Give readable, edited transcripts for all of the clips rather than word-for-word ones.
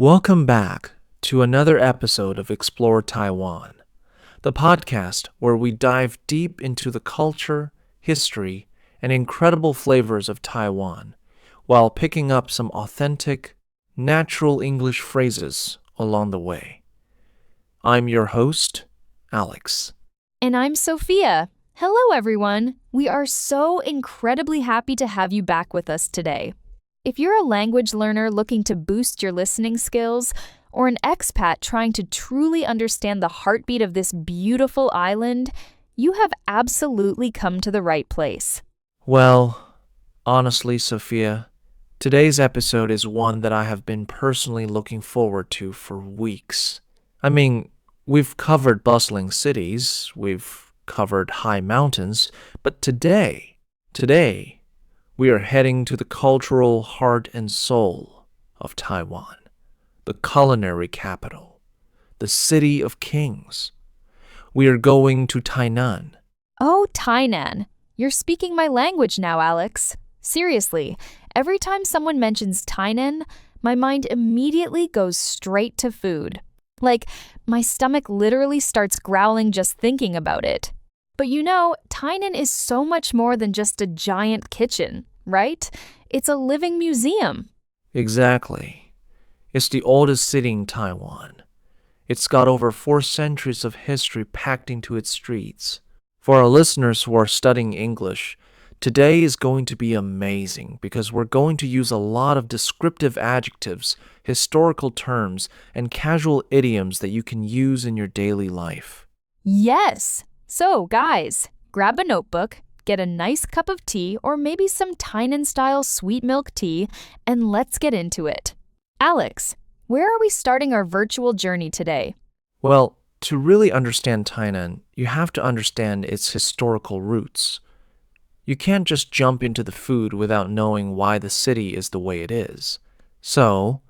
Welcome back to another episode of Explore Taiwan, the podcast where we dive deep into the culture, history, and incredible flavors of Taiwan while picking up some authentic, natural English phrases along the way. I'm your host, Alex. And I'm Sophia. Hello, everyone. We are so incredibly happy to have you back with us today. If you're a language learner looking to boost your listening skills, or an expat trying to truly understand the heartbeat of this beautiful island, you have absolutely come to the right place. Well, honestly, Sophia, today's episode is one that I have been personally looking forward to for weeks. I mean, we've covered bustling cities, we've covered high mountains, but today, we are heading to the cultural heart and soul of Taiwan, the culinary capital, the city of kings. We are going to Tainan. Oh, Tainan. You're speaking my language now, Alex. Seriously, every time someone mentions Tainan, my mind immediately goes straight to food. Like, my stomach literally starts growling just thinking about it. But you know, Tainan is so much more than just a giant kitchen, right? It's a living museum. Exactly. It's the oldest city in Taiwan. It's got over 4 centuries of history packed into its streets. For our listeners who are studying English, today is going to be amazing because we're going to use a lot of descriptive adjectives, historical terms, and casual idioms that you can use in your daily life. Yes! So, guys, grab a notebook, get a nice cup of tea or maybe some Tainan-style sweet milk tea, and let's get into it. Alex, where are we starting our virtual journey today? Well, to really understand Tainan, you have to understand its historical roots. You can't just jump into the food without knowing why the city is the way it is. So,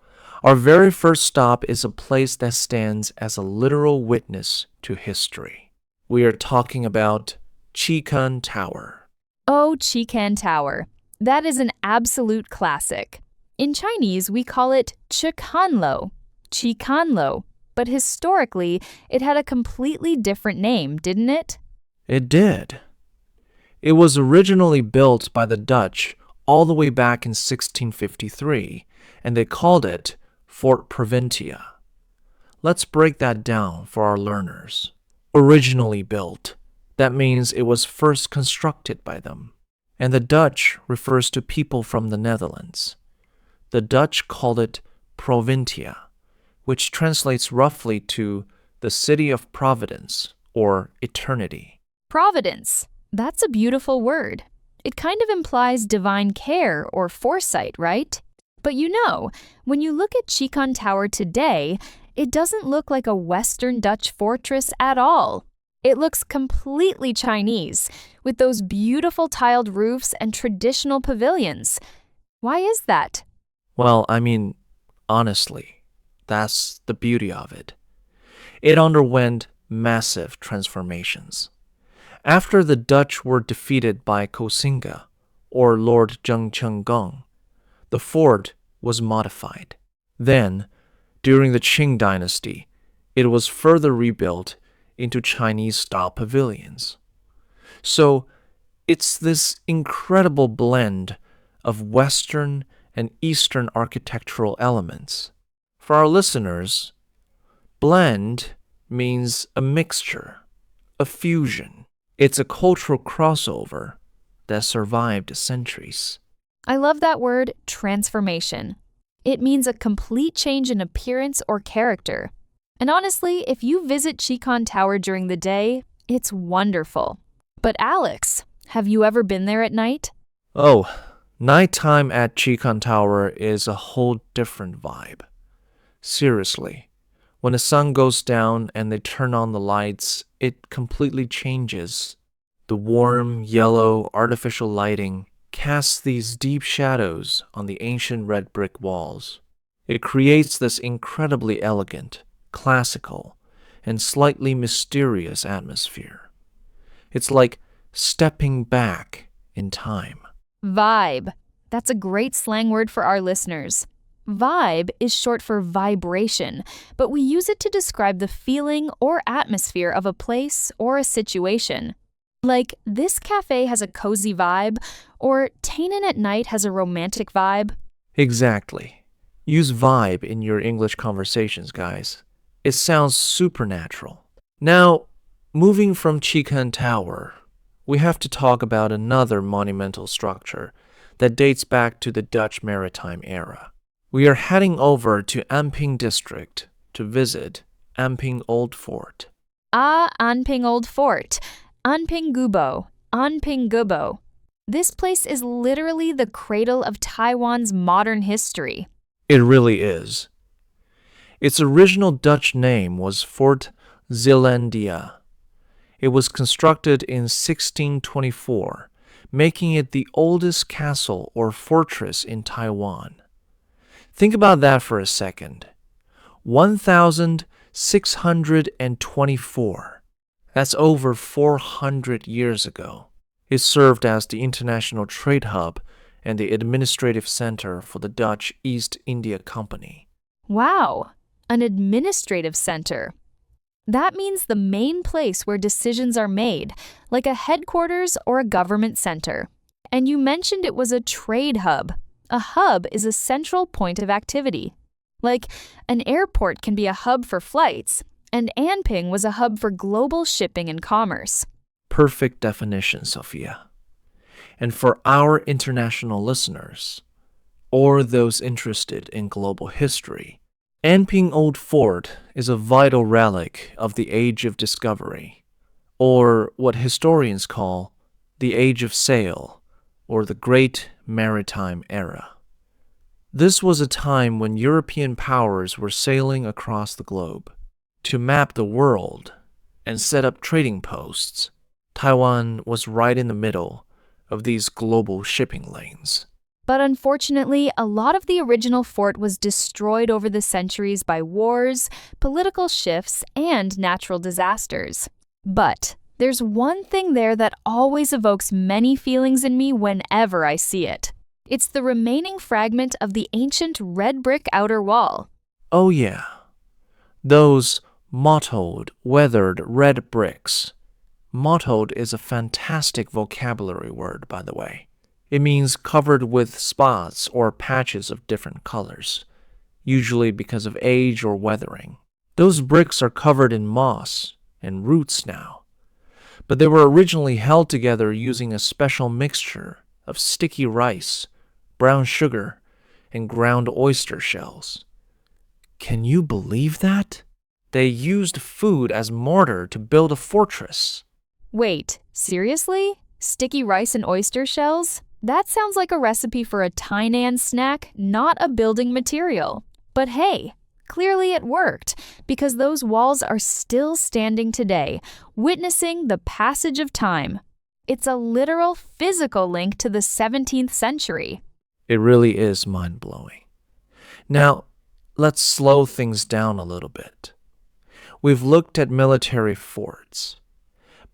our very first stop is a place that stands as a literal witness to history. We are talking about Chihkan Tower. Oh, Chihkan Tower. That is an absolute classic. In Chinese, we call it Chihkan Lo, but historically, it had a completely different name, didn't it? It did. It was originally built by the Dutch all the way back in 1653, and they called it Fort Provincia. Let's break that down for our learners. Originally built, that means it was first constructed by them. And the Dutch refers to people from the Netherlands. The Dutch called it Provincia, which translates roughly to the city of Providence or eternity. Providence. That's a beautiful word. It kind of implies divine care or foresight, right? But you know, when you look at Chihkan Tower today, it doesn't look like a Western Dutch fortress at all. It looks completely Chinese, with those beautiful tiled roofs and traditional pavilions. Why is that? Well, honestly, that's the beauty of it. It underwent massive transformations. After the Dutch were defeated by Koxinga, or Lord Zheng Chenggong, the fort was modified. Then, during the Qing dynasty, it was further rebuilt into Chinese-style pavilions. So, it's this incredible blend of Western and Eastern architectural elements. For our listeners, blend means a mixture, a fusion. It's a cultural crossover that survived centuries. I love that word, transformation. It means a complete change in appearance or character. And honestly, if you visit Chihkan Tower during the day, it's wonderful. But Alex, have you ever been there at night? Oh, nighttime at Chihkan Tower is a whole different vibe. Seriously, when the sun goes down and they turn on the lights, it completely changes. The warm, yellow, artificial lighting casts these deep shadows on the ancient red brick walls. It creates this incredibly elegant, classical, and slightly mysterious atmosphere. It's like stepping back in time. Vibe. That's a great slang word for our listeners. Vibe is short for vibration, but we use it to describe the feeling or atmosphere of a place or a situation. Like, this cafe has a cozy vibe, or Tainan at night has a romantic vibe. Exactly. Use vibe in your English conversations, guys. It sounds supernatural. Now, moving from Chihkan Tower, we have to talk about another monumental structure that dates back to the Dutch maritime era. We are heading over to Anping District to visit Anping Old Fort. Anping Old Fort. Anping Gubo. This place is literally the cradle of Taiwan's modern history. It really is. Its original Dutch name was Fort Zeelandia. It was constructed in 1624, making it the oldest castle or fortress in Taiwan. Think about that for a second. 1,624. That's over 400 years ago. It served as the international trade hub and the administrative center for the Dutch East India Company. Wow, an administrative center. That means the main place where decisions are made, like a headquarters or a government center. And you mentioned it was a trade hub. A hub is a central point of activity. Like, an airport can be a hub for flights, and Anping was a hub for global shipping and commerce. Perfect definition, Sophia. And for our international listeners, or those interested in global history, Anping Old Fort is a vital relic of the Age of Discovery, or what historians call the Age of Sail, or the Great Maritime Era. This was a time when European powers were sailing across the globe to map the world and set up trading posts. Taiwan was right in the middle of these global shipping lanes. But unfortunately, a lot of the original fort was destroyed over the centuries by wars, political shifts, and natural disasters. But there's one thing there that always evokes many feelings in me whenever I see it. It's the remaining fragment of the ancient red brick outer wall. Oh yeah, those mottled, weathered red bricks. Mottled is a fantastic vocabulary word, by the way. It means covered with spots or patches of different colors, usually because of age or weathering. Those bricks are covered in moss and roots now, but they were originally held together using a special mixture of sticky rice, brown sugar, and ground oyster shells. Can you believe that? They used food as mortar to build a fortress. Wait, seriously? Sticky rice and oyster shells? That sounds like a recipe for a Tainan snack, not a building material. But hey, clearly it worked, because those walls are still standing today, witnessing the passage of time. It's a literal physical link to the 17th century. It really is mind-blowing. Now, let's slow things down a little bit. We've looked at military forts,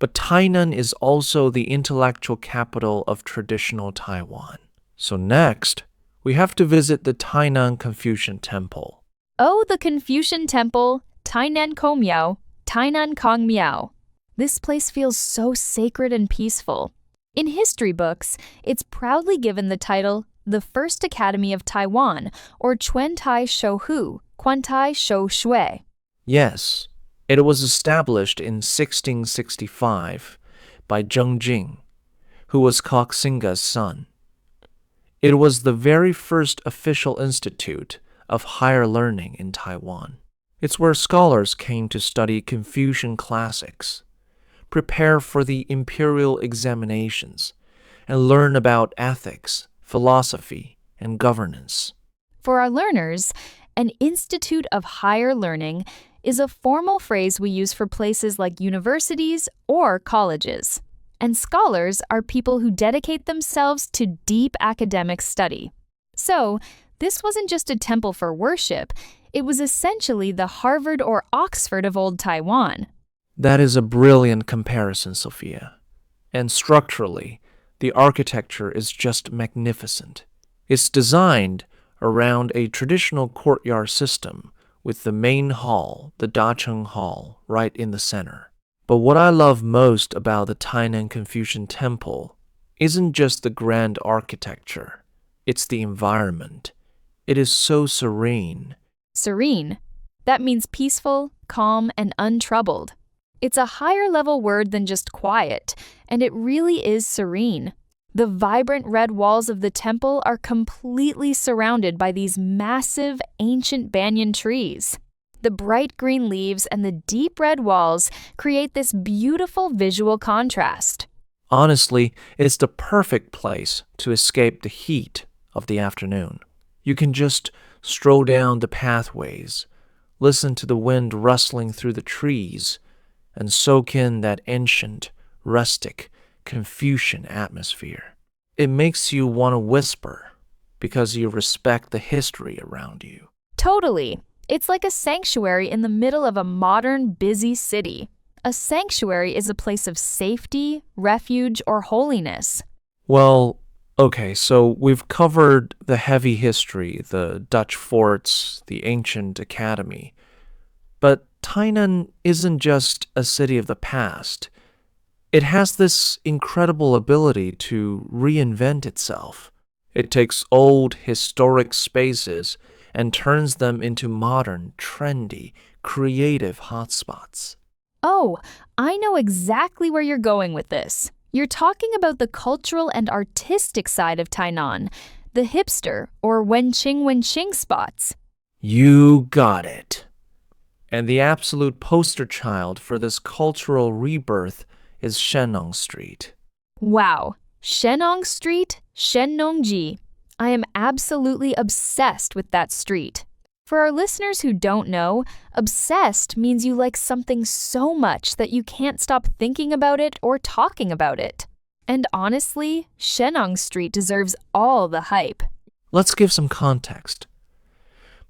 but Tainan is also the intellectual capital of traditional Taiwan. So next, we have to visit the Tainan Confucian Temple. Oh, the Confucian Temple, Tainan Kongmiao, Tainan Kongmiao. This place feels so sacred and peaceful. In history books, it's proudly given the title the First Academy of Taiwan, or Chuantai Shouhu, Quantai Shou Shui. Yes, it was established in 1665 by Zheng Jing, who was Koxinga's son. It was the very first official institute of higher learning in Taiwan. It's where scholars came to study Confucian classics, prepare for the imperial examinations, and learn about ethics, philosophy, and governance. For our learners, an institute of higher learning is a formal phrase we use for places like universities or colleges. And scholars are people who dedicate themselves to deep academic study. So, this wasn't just a temple for worship, it was essentially the Harvard or Oxford of old Taiwan. That is a brilliant comparison, Sophia. And structurally, the architecture is just magnificent. It's designed around a traditional courtyard system with the main hall, the Dacheng Hall, right in the center. But what I love most about the Tainan Confucian Temple isn't just the grand architecture, it's the environment. It is so serene. Serene. That means peaceful, calm, and untroubled. It's a higher level word than just quiet, and it really is serene. The vibrant red walls of the temple are completely surrounded by these massive, ancient banyan trees. The bright green leaves and the deep red walls create this beautiful visual contrast. Honestly, it's the perfect place to escape the heat of the afternoon. You can just stroll down the pathways, listen to the wind rustling through the trees, and soak in that ancient, rustic, Confucian atmosphere. It makes you want to whisper because you respect the history around you. Totally. It's like a sanctuary in the middle of a modern, busy city. A sanctuary is a place of safety, refuge, or holiness. Well, okay, so we've covered the heavy history, the Dutch forts, the ancient academy. But Tainan isn't just a city of the past. It has this incredible ability to reinvent itself. It takes old, historic spaces and turns them into modern, trendy, creative hotspots. Oh, I know exactly where you're going with this. You're talking about the cultural and artistic side of Tainan, the hipster or wenqing spots. You got it. And the absolute poster child for this cultural rebirth is Shennong Street. Wow, Shennong Street, Shennong. I am absolutely obsessed with that street. For our listeners who don't know, obsessed means you like something so much that you can't stop thinking about it or talking about it. And honestly, Shennong Street deserves all the hype. Let's give some context.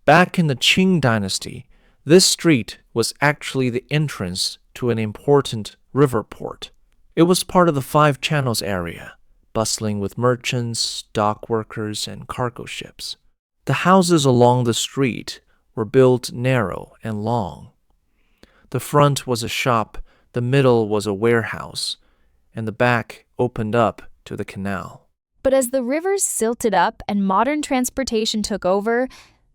Back in the Qing dynasty, this street was actually the entrance to an important river port. It was part of the Five Channels area, bustling with merchants, dock workers, and cargo ships. The houses along the street were built narrow and long. The front was a shop, the middle was a warehouse, and the back opened up to the canal. But as the rivers silted up and modern transportation took over,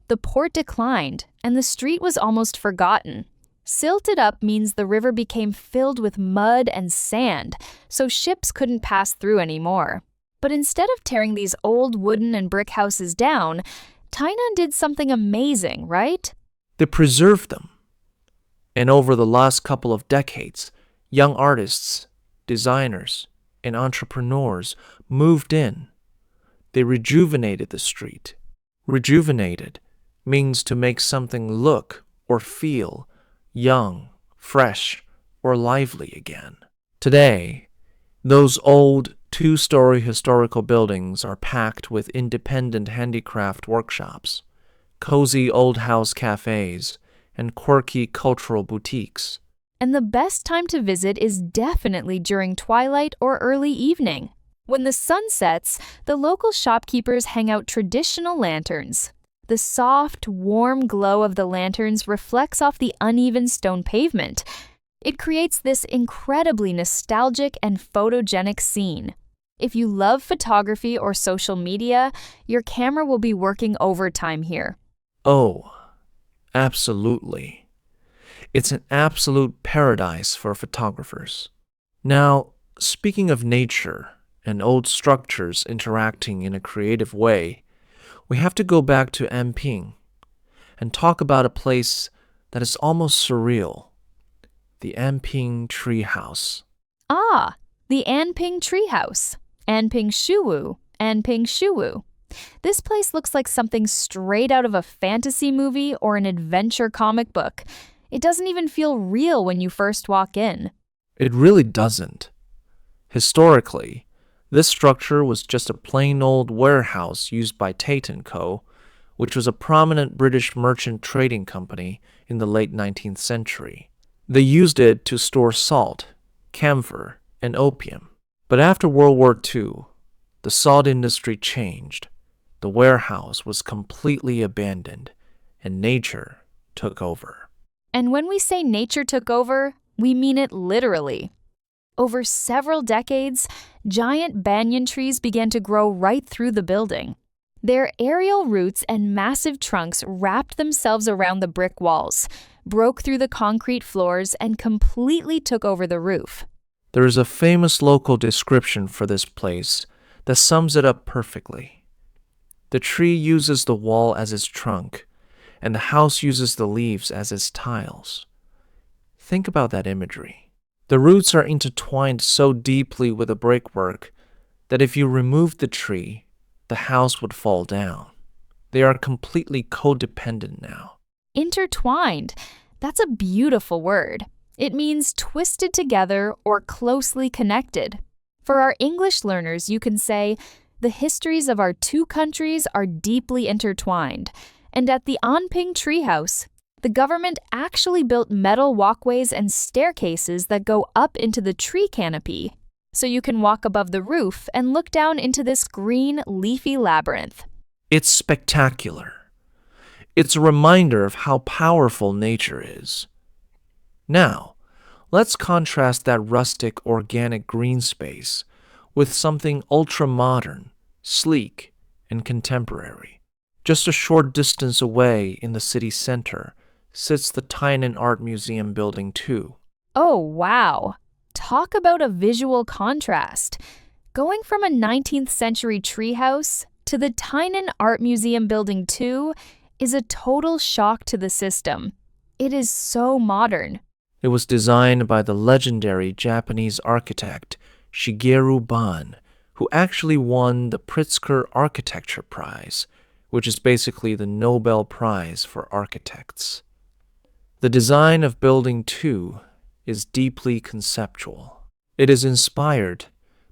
the port declined and the street was almost forgotten. Silted up means the river became filled with mud and sand, so ships couldn't pass through anymore. But instead of tearing these old wooden and brick houses down, Tainan did something amazing, right? They preserved them. And over the last couple of decades, young artists, designers, and entrepreneurs moved in. They rejuvenated the street. Rejuvenated means to make something look or feel young, fresh, or lively again. Today, those old two-story historical buildings are packed with independent handicraft workshops, cozy old house cafes, and quirky cultural boutiques. And the best time to visit is definitely during twilight or early evening. When the sun sets, the local shopkeepers hang out traditional lanterns. The soft, warm glow of the lanterns reflects off the uneven stone pavement. It creates this incredibly nostalgic and photogenic scene. If you love photography or social media, your camera will be working overtime here. Oh, absolutely. It's an absolute paradise for photographers. Now, speaking of nature and old structures interacting in a creative way, we have to go back to Anping and talk about a place that is almost surreal, the Anping Treehouse. Ah, the Anping Treehouse. Anping Shuwu. This place looks like something straight out of a fantasy movie or an adventure comic book. It doesn't even feel real when you first walk in. It really doesn't. Historically, this structure was just a plain old warehouse used by Tate & Co., which was a prominent British merchant trading company in the late 19th century. They used it to store salt, camphor, and opium. But after World War II, the salt industry changed. the warehouse was completely abandoned and nature took over. And when we say nature took over, we mean it literally. Over several decades, giant banyan trees began to grow right through the building. Their aerial roots and massive trunks wrapped themselves around the brick walls, broke through the concrete floors, and completely took over the roof. There is a famous local description for this place that sums it up perfectly. The tree uses the wall as its trunk, and the house uses the leaves as its tiles. Think about that imagery. The roots are intertwined so deeply with the brickwork that if you removed the tree, the house would fall down. They are completely codependent now. Intertwined. That's a beautiful word. It means twisted together or closely connected. For our English learners, you can say, the histories of our two countries are deeply intertwined. And at the Anping treehouse, the government actually built metal walkways and staircases that go up into the tree canopy, so you can walk above the roof and look down into this green, leafy labyrinth. It's spectacular. It's a reminder of how powerful nature is. Now, let's contrast that rustic, organic green space with something ultra-modern, sleek, and contemporary. Just a short distance away in the city center sits the Tainan Art Museum Building 2. Oh, wow. Talk about a visual contrast. Going from a 19th century treehouse to the Tainan Art Museum Building 2 is a total shock to the system. It is so modern. It was designed by the legendary Japanese architect Shigeru Ban, who actually won the Pritzker Architecture Prize, which is basically the Nobel Prize for architects. The design of Building 2 is deeply conceptual. It is inspired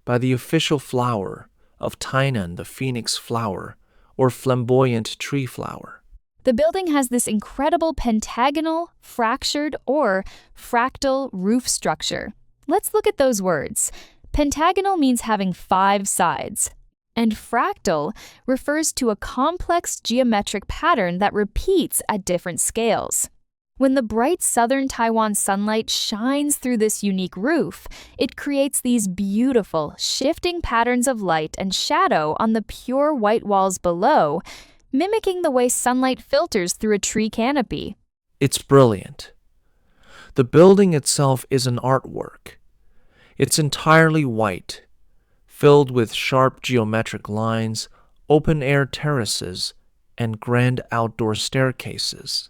by the official flower of Tainan, the phoenix flower, or flamboyant tree flower. The building has this incredible pentagonal, fractured, or fractal roof structure. Let's look at those words. Pentagonal means having 5 sides, and fractal refers to a complex geometric pattern that repeats at different scales. When the bright southern Taiwan sunlight shines through this unique roof, it creates these beautiful, shifting patterns of light and shadow on the pure white walls below, mimicking the way sunlight filters through a tree canopy. It's brilliant. The building itself is an artwork. It's entirely white, filled with sharp geometric lines, open-air terraces, and grand outdoor staircases.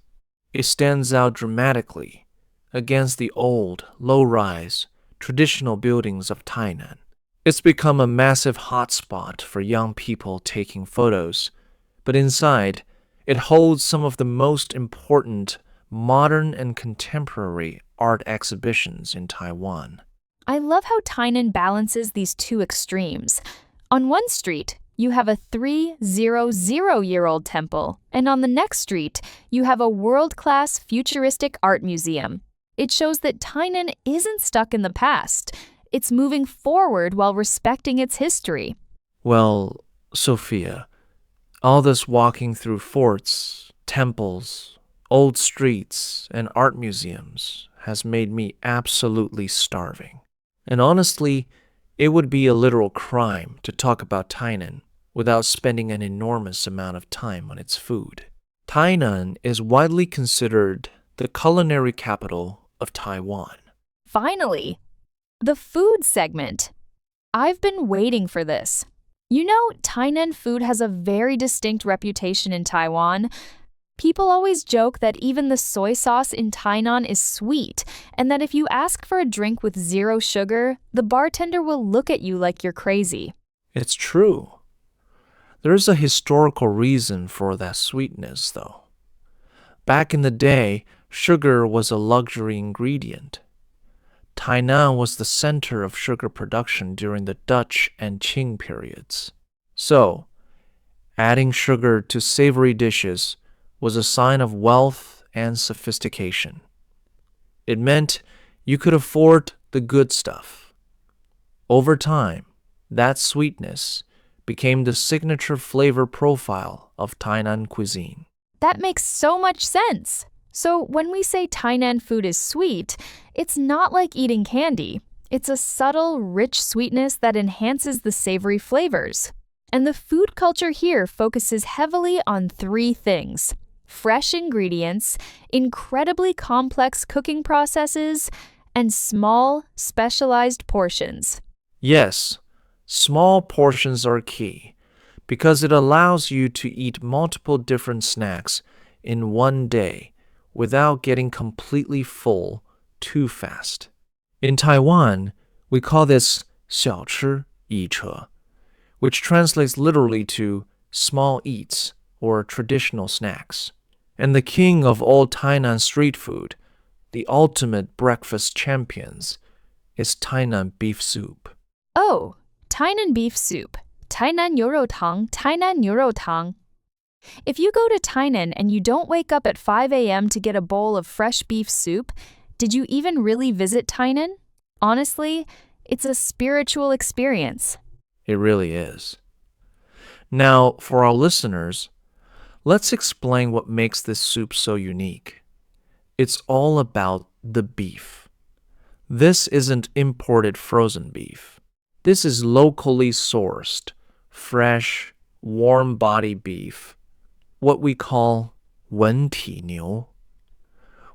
It stands out dramatically against the old, low-rise, traditional buildings of Tainan. It's become a massive hotspot for young people taking photos, but inside, it holds some of the most important modern and contemporary art exhibitions in Taiwan. I love how Tainan balances these two extremes. On one street, you have a 300-year-old temple, and on the next street, you have a world-class futuristic art museum. It shows that Tainan isn't stuck in the past. It's moving forward while respecting its history. Well, Sophia, all this walking through forts, temples, old streets, and art museums has made me absolutely starving. And honestly, it would be a literal crime to talk about Tainan without spending an enormous amount of time on its food. Tainan is widely considered the culinary capital of Taiwan. Finally, the food segment. I've been waiting for this. You know, Tainan food has a very distinct reputation in Taiwan. People always joke that even the soy sauce in Tainan is sweet, and that if you ask for a drink with 0 sugar, the bartender will look at you like you're crazy. It's true. There is a historical reason for that sweetness, though. Back in the day, sugar was a luxury ingredient. Tainan was the center of sugar production during the Dutch and Qing periods. So, adding sugar to savory dishes was a sign of wealth and sophistication. It meant you could afford the good stuff. Over time, that sweetness became the signature flavor profile of Tainan cuisine. That makes so much sense. So when we say Tainan food is sweet, it's not like eating candy. It's a subtle, rich sweetness that enhances the savory flavors. And the food culture here focuses heavily on three things: fresh ingredients, incredibly complex cooking processes, and small, specialized portions. Yes, small portions are key because it allows you to eat multiple different snacks in one day without getting completely full too fast. In Taiwan, we call this 小吃一次, which translates literally to small eats or traditional snacks. And the king of all Tainan street food, the ultimate breakfast champions, is Tainan beef soup. Oh, Tainan beef soup. Tainan 牛肉汤, Tainan 牛肉汤. If you go to Tainan and you don't wake up at 5 a.m. to get a bowl of fresh beef soup, did you even really visit Tainan? Honestly, it's a spiritual experience. It really is. Now, for our listeners, let's explain what makes this soup so unique. It's all about the beef. This isn't imported frozen beef. This is locally sourced, fresh, warm-bodied beef, what we call 文体牛.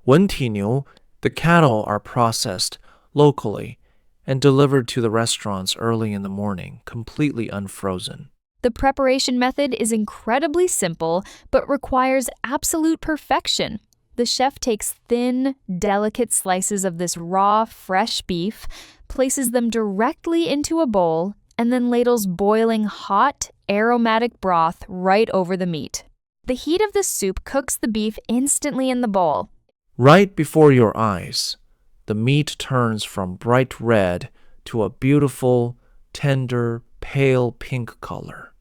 文体牛, the cattle are processed locally and delivered to the restaurants early in the morning, completely unfrozen. The preparation method is incredibly simple, but requires absolute perfection. The chef takes thin, delicate slices of this raw, fresh beef, places them directly into a bowl, and then ladles boiling hot, aromatic broth right over the meat. The heat of the soup cooks the beef instantly in the bowl. Right before your eyes, the meat turns from bright red to a beautiful, tender, pale pink color.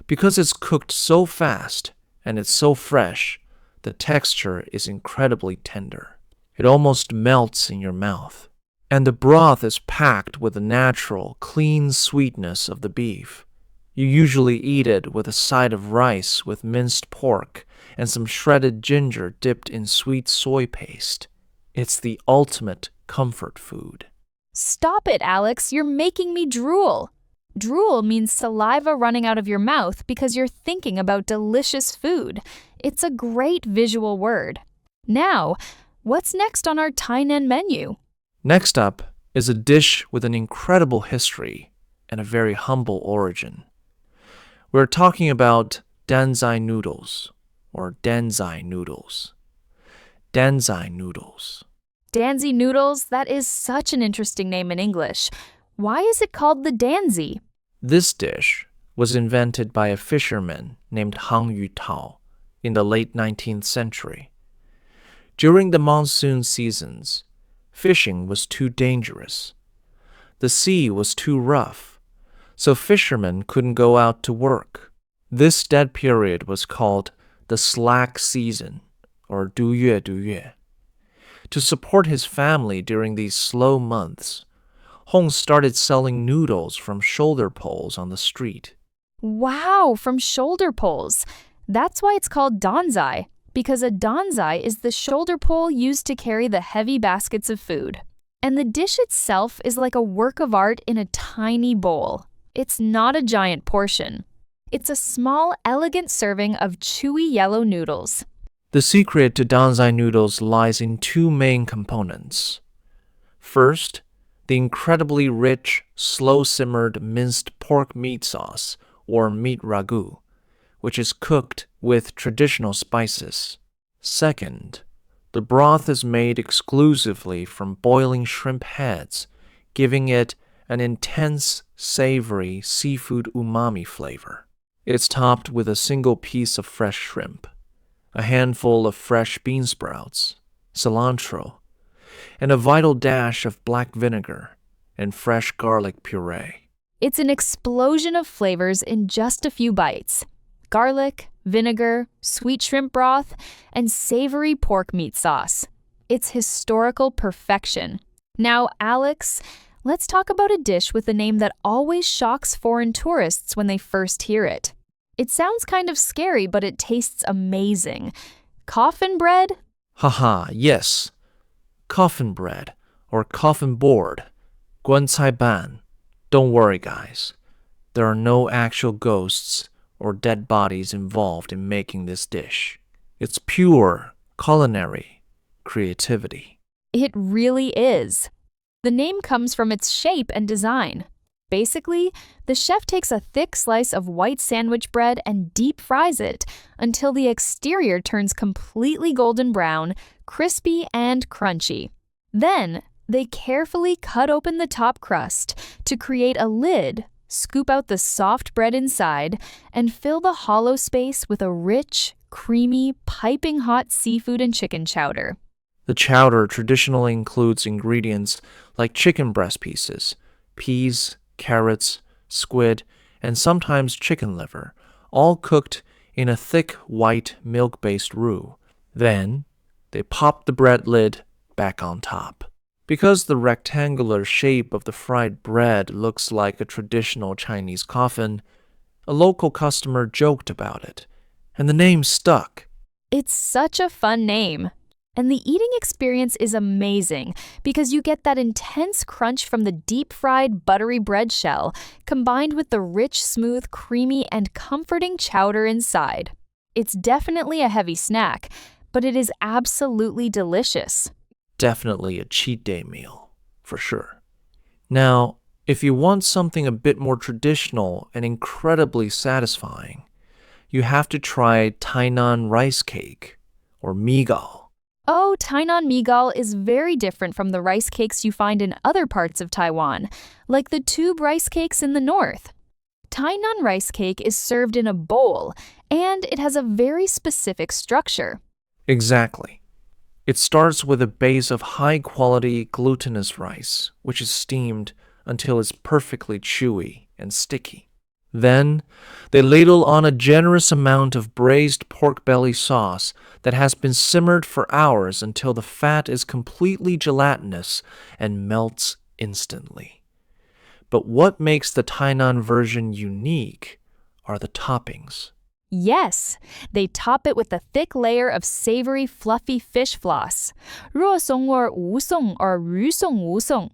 Because it's cooked so fast and it's so fresh, the texture is incredibly tender. It almost melts in your mouth. And the broth is packed with the natural, clean sweetness of the beef. You usually eat it with a side of rice with minced pork and some shredded ginger dipped in sweet soy paste. It's the ultimate comfort food. Stop it, Alex. You're making me drool. Drool means saliva running out of your mouth because you're thinking about delicious food. It's a great visual word. Now, what's next on our Tainan menu? Next up is a dish with an incredible history and a very humble origin. We're talking about danzai noodles, or danzai noodles. Danzai noodles. Danzi noodles, that is such an interesting name in English. Why is it called the danzi? This dish was invented by a fisherman named Hang Yutao in the late 19th century. During the monsoon seasons, fishing was too dangerous. The sea was too rough, so fishermen couldn't go out to work. This dead period was called the slack season, or 度月度月. To support his family during these slow months, Hong started selling noodles from shoulder poles on the street. Wow, from shoulder poles. That's why it's called danzai, because a danzai is the shoulder pole used to carry the heavy baskets of food. And the dish itself is like a work of art in a tiny bowl. It's not a giant portion. It's a small, elegant serving of chewy yellow noodles. The secret to danzai noodles lies in two main components. First, the incredibly rich, slow-simmered minced pork meat sauce, or meat ragu, which is cooked with traditional spices. Second, the broth is made exclusively from boiling shrimp heads, giving it an intense, savory seafood umami flavor. It's topped with a single piece of fresh shrimp, a handful of fresh bean sprouts, cilantro, and a vital dash of black vinegar and fresh garlic puree. It's an explosion of flavors in just a few bites. Garlic, vinegar, sweet shrimp broth, and savory pork meat sauce. It's historical perfection. Now, Alex, let's talk about a dish with a name that always shocks foreign tourists when they first hear it. It sounds kind of scary, but it tastes amazing. Coffin bread? Haha, yes. Coffin bread, or coffin board. 棺材板. Don't worry, guys. There are no actual ghosts or dead bodies involved in making this dish. It's pure culinary creativity. It really is. The name comes from its shape and design. Basically, the chef takes a thick slice of white sandwich bread and deep fries it until the exterior turns completely golden brown, crispy, and crunchy. Then, they carefully cut open the top crust to create a lid, scoop out the soft bread inside, and fill the hollow space with a rich, creamy, piping hot seafood and chicken chowder. The chowder traditionally includes ingredients like chicken breast pieces, peas, carrots, squid, and sometimes chicken liver, all cooked in a thick white milk-based roux. Then, they pop the bread lid back on top. Because the rectangular shape of the fried bread looks like a traditional Chinese coffin, a local customer joked about it, and the name stuck. It's such a fun name. And the eating experience is amazing because you get that intense crunch from the deep-fried buttery bread shell combined with the rich, smooth, creamy, and comforting chowder inside. It's definitely a heavy snack, but it is absolutely delicious. Definitely a cheat day meal, for sure. Now, if you want something a bit more traditional and incredibly satisfying, you have to try Tainan rice cake, or migal. Oh, Tainan migal is very different from the rice cakes you find in other parts of Taiwan, like the tube rice cakes in the north. Tainan rice cake is served in a bowl, and it has a very specific structure. Exactly. It starts with a base of high-quality glutinous rice, which is steamed until it's perfectly chewy and sticky. Then, they ladle on a generous amount of braised pork belly sauce that has been simmered for hours until the fat is completely gelatinous and melts instantly. But what makes the Tainan version unique are the toppings. Yes, they top it with a thick layer of savory, fluffy fish floss. 若松or 无松 or 鱼松无松.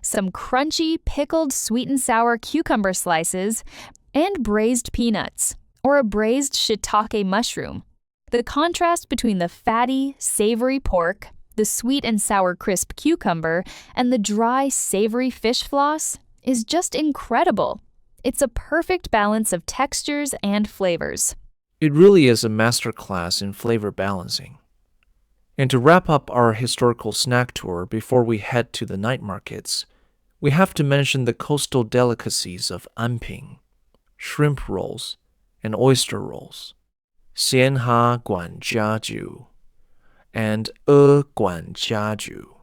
Some crunchy, pickled, sweet and sour cucumber slices, and braised peanuts, or a braised shiitake mushroom. The contrast between the fatty, savory pork, the sweet and sour crisp cucumber, and the dry, savory fish floss is just incredible. It's a perfect balance of textures and flavors. It really is a masterclass in flavor balancing. And to wrap up our historical snack tour before we head to the night markets, we have to mention the coastal delicacies of Anping, shrimp rolls, and oyster rolls, 鲜虾管家酒, and 管家酒.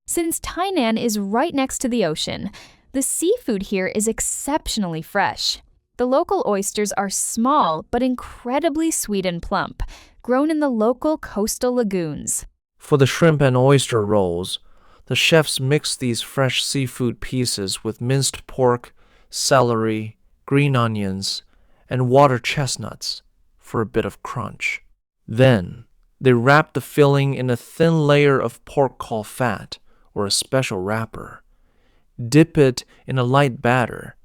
Since Tainan is right next to the ocean, the seafood here is exceptionally fresh. The local oysters are small but incredibly sweet and plump, grown in the local coastal lagoons. For the shrimp and oyster rolls, the chefs mix these fresh seafood pieces with minced pork, celery, green onions, and water chestnuts for a bit of crunch. Then, they wrap the filling in a thin layer of pork caul fat or a special wrapper, dip it in a light batter,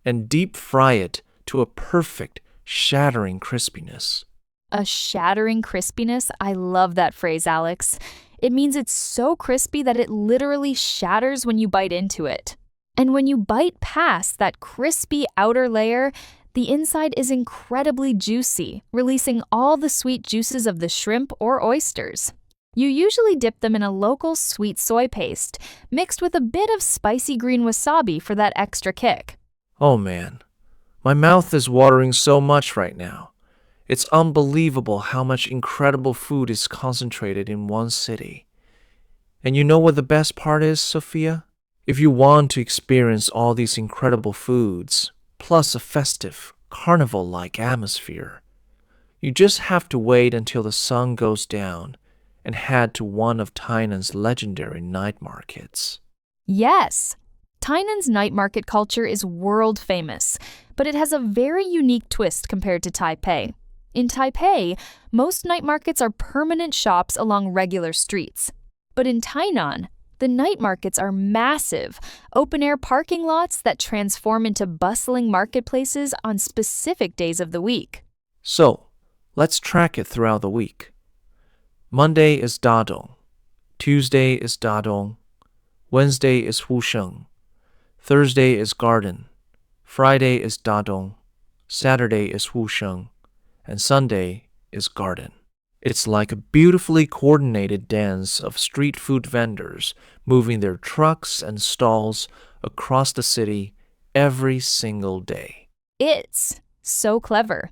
and deep fry it to a perfect, shattering crispiness. A shattering crispiness? I love that phrase, Alex. It means it's so crispy that it literally shatters when you bite into it. And when you bite past that crispy outer layer, the inside is incredibly juicy, releasing all the sweet juices of the shrimp or oysters. You usually dip them in a local sweet soy paste, mixed with a bit of spicy green wasabi for that extra kick. Oh man, my mouth is watering so much right now. It's unbelievable how much incredible food is concentrated in one city. And you know what the best part is, Sophia? If you want to experience all these incredible foods, plus a festive, carnival-like atmosphere, you just have to wait until the sun goes down and head to one of Tainan's legendary night markets. Yes. Tainan's night market culture is world famous, but it has a very unique twist compared to Taipei. In Taipei, most night markets are permanent shops along regular streets. But in Tainan, the night markets are massive, open-air parking lots that transform into bustling marketplaces on specific days of the week. So, let's track it throughout the week. Monday is Dadong. Tuesday is Dadong. Wednesday is Wusheng. Thursday is Garden. Friday is Dadong. Saturday is Wusheng. And Sunday is Garden. It's like a beautifully coordinated dance of street food vendors moving their trucks and stalls across the city every single day. It's so clever.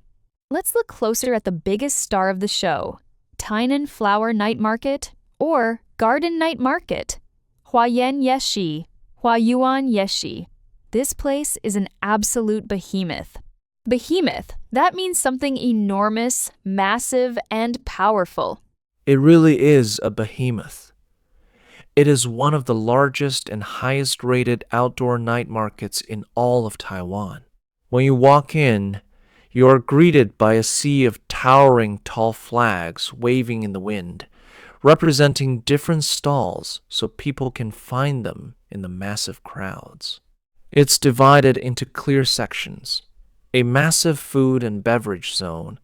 Let's look closer at the biggest star of the show, Tainan Flower Night Market or Garden Night Market. Huayan Yeshi, Huayuan Yeshi. This place is an absolute behemoth. Behemoth, that means something enormous, massive, and powerful. It really is a behemoth. It is one of the largest and highest rated outdoor night markets in all of Taiwan. When you walk in, you are greeted by a sea of towering tall flags waving in the wind, representing different stalls so people can find them in the massive crowds. It's divided into clear sections. A massive food and beverage zone,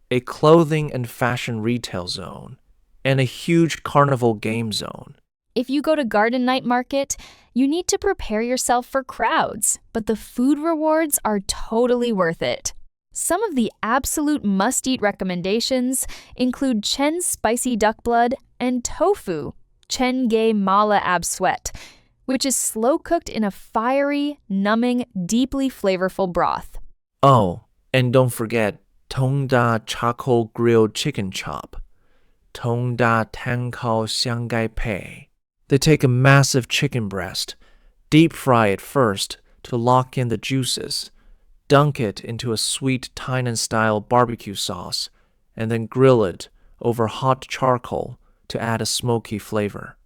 a clothing and fashion retail zone, and a huge carnival game zone. If you go to Garden Night Market, you need to prepare yourself for crowds, but the food rewards are totally worth it. Some of the absolute must-eat recommendations include Chen's spicy duck blood and tofu, Chen Gei Mala Ab Sweat, which is slow-cooked in a fiery, numbing, deeply flavorful broth. Oh, and don't forget Tongda Charcoal Grilled Chicken Chop, Tongda Tankao Xianggai Pei. They take a massive chicken breast, deep fry it first to lock in the juices, dunk it into a sweet Tainan-style barbecue sauce, and then grill it over hot charcoal to add a smoky flavor.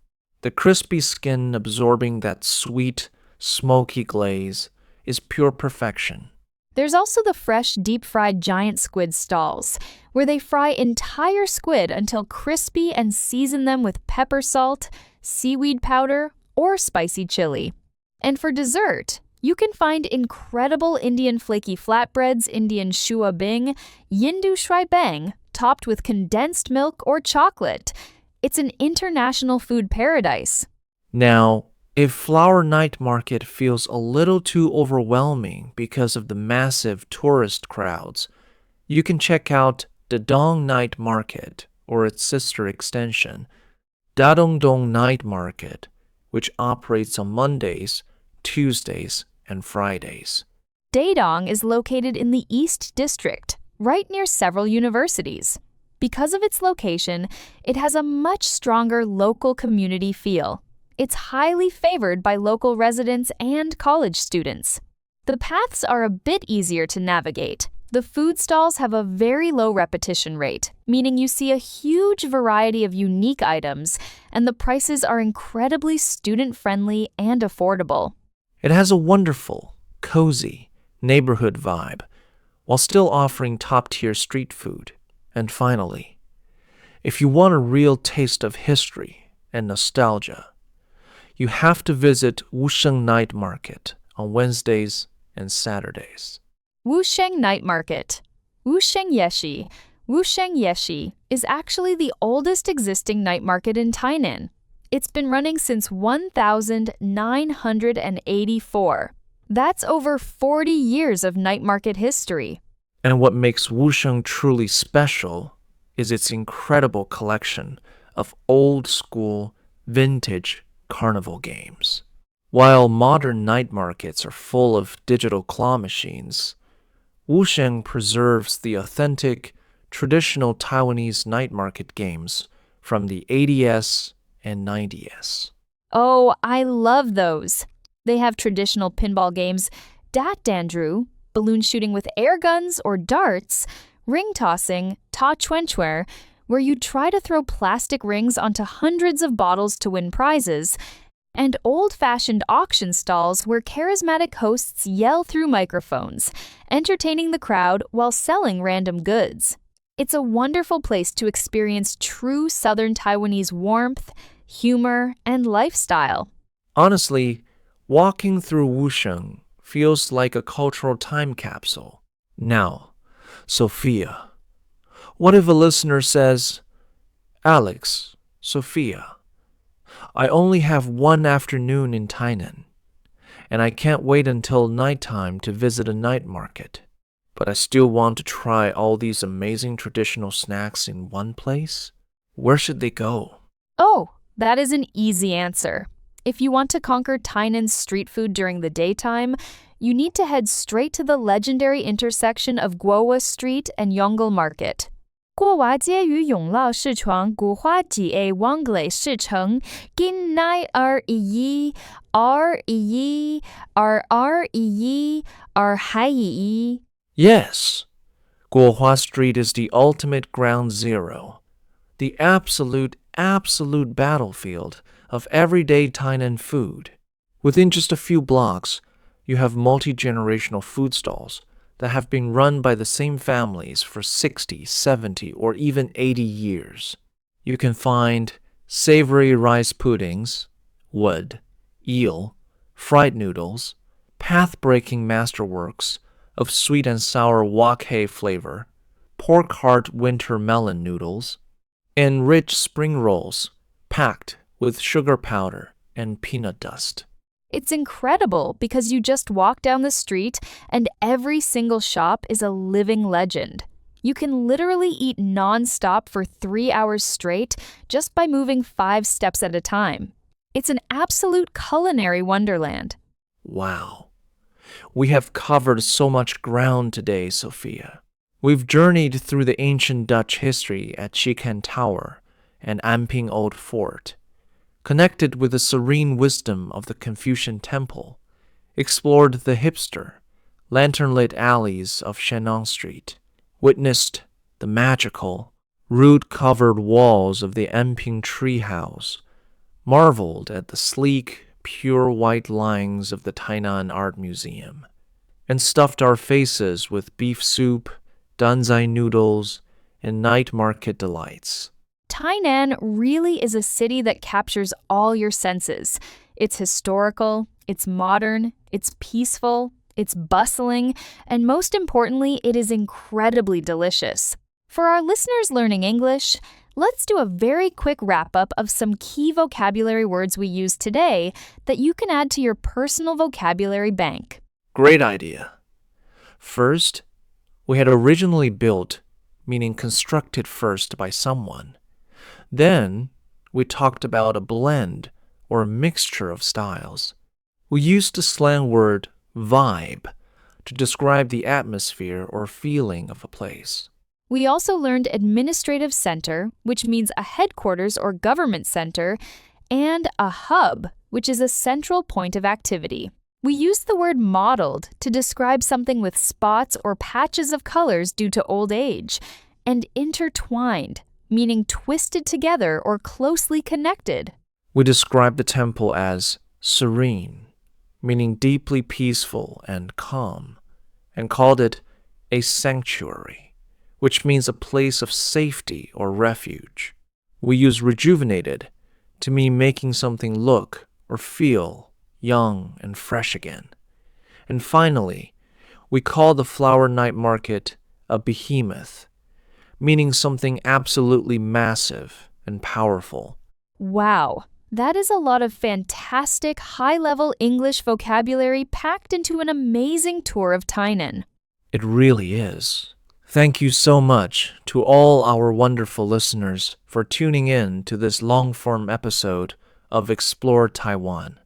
The crispy skin absorbing that sweet, smoky glaze is pure perfection. There's also the fresh, deep-fried giant squid stalls, where they fry entire squid until crispy and season them with pepper salt, seaweed powder, or spicy chili. And for dessert, you can find incredible Indian flaky flatbreads, Indian shua bing, yindu shui bang, topped with condensed milk or chocolate. It's an international food paradise. Now, if Flower Night Market feels a little too overwhelming because of the massive tourist crowds, you can check out Dadong Night Market or its sister extension, Dadongdong Night Market, which operates on Mondays, Tuesdays, and Fridays. Dadong is located in the East District, right near several universities. Because of its location, it has a much stronger local community feel. It's highly favored by local residents and college students. The paths are a bit easier to navigate. The food stalls have a very low repetition rate, meaning you see a huge variety of unique items, and the prices are incredibly student-friendly and affordable. It has a wonderful, cozy neighborhood vibe, while still offering top-tier street food. And finally, if you want a real taste of history and nostalgia, you have to visit Wusheng Night Market on Wednesdays and Saturdays. Wusheng Night Market. Wusheng Yeshi. Wusheng Yeshi is actually the oldest existing night market in Tainan. It's been running since 1984. That's over 40 years of night market history. And what makes Wusheng truly special is its incredible collection of old-school, vintage carnival games. While modern night markets are full of digital claw machines, Wusheng preserves the authentic, traditional Taiwanese night market games from the 80s and 90s. Oh, I love those. They have traditional pinball games, dat dandru, balloon shooting with air guns or darts, ring tossing, ta chuanchuer, where you try to throw plastic rings onto hundreds of bottles to win prizes, and old-fashioned auction stalls where charismatic hosts yell through microphones, entertaining the crowd while selling random goods. It's a wonderful place to experience true Southern Taiwanese warmth, humor, and lifestyle. Honestly, walking through Wusheng feels like a cultural time capsule. Now, Sophia, what if a listener says, Alex, Sophia, I only have one afternoon in Tainan, and I can't wait until nighttime to visit a night market, but I still want to try all these amazing traditional snacks in one place? Where should they go? Oh, that is an easy answer. If you want to conquer Tainan's street food during the daytime, you need to head straight to the legendary intersection of Guowa Street and Yongle Market. 过华街与永乐市场古花几的旺类市场，今乃211 211 211 211. Yes, Guohua Street is the ultimate ground zero, the absolute battlefield of everyday Tainan food. Within just a few blocks, you have multi-generational food stalls that have been run by the same families for 60, 70, or even 80 years. You can find savory rice puddings, wood, eel, fried noodles, path-breaking masterworks of sweet and sour wok hei flavor, pork heart winter melon noodles, and rich spring rolls packed with sugar powder and peanut dust. It's incredible because you just walk down the street and every single shop is a living legend. You can literally eat non-stop for 3 hours straight just by moving 5 steps at a time. It's an absolute culinary wonderland. Wow. We have covered so much ground today, Sophia. We've journeyed through the ancient Dutch history at Chihkan Tower and Anping Old Fort, connected with the serene wisdom of the Confucian Temple, explored the hipster, lantern-lit alleys of Shennong Street, witnessed the magical, root-covered walls of the Anping treehouse, marveled at the sleek, pure white lines of the Tainan Art Museum, and stuffed our faces with beef soup, danzai noodles, and night market delights. Tainan really is a city that captures all your senses. It's historical, it's modern, it's peaceful, it's bustling, and most importantly, it is incredibly delicious. For our listeners learning English, let's do a very quick wrap-up of some key vocabulary words we used today that you can add to your personal vocabulary bank. Great idea. First, we had originally built, meaning constructed first by someone. Then, we talked about a blend or a mixture of styles. We used the slang word vibe to describe the atmosphere or feeling of a place. We also learned administrative center, which means a headquarters or government center, and a hub, which is a central point of activity. We used the word mottled to describe something with spots or patches of colors due to old age, and intertwined, meaning twisted together or closely connected. We described the temple as serene, meaning deeply peaceful and calm, and called it a sanctuary, which means a place of safety or refuge. We use rejuvenated to mean making something look or feel young and fresh again. And finally, we call the flower night market a behemoth, meaning something absolutely massive and powerful. Wow, that is a lot of fantastic high-level English vocabulary packed into an amazing tour of Tainan. It really is. Thank you so much to all our wonderful listeners for tuning in to this long-form episode of Explore Taiwan.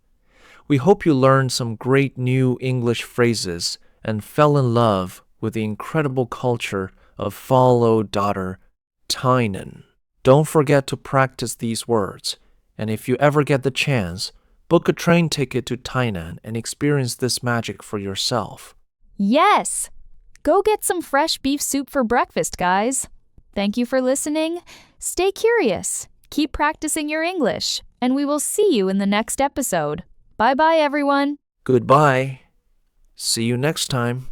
We hope you learned some great new English phrases and fell in love with the incredible culture of follow daughter Tainan. Don't forget to practice these words, and if you ever get the chance, book a train ticket to Tainan and experience this magic for yourself. Yes! Go get some fresh beef soup for breakfast, guys. Thank you for listening. Stay curious. Keep practicing your English. and we will see you in the next episode. Bye bye, everyone. Goodbye. See you next time.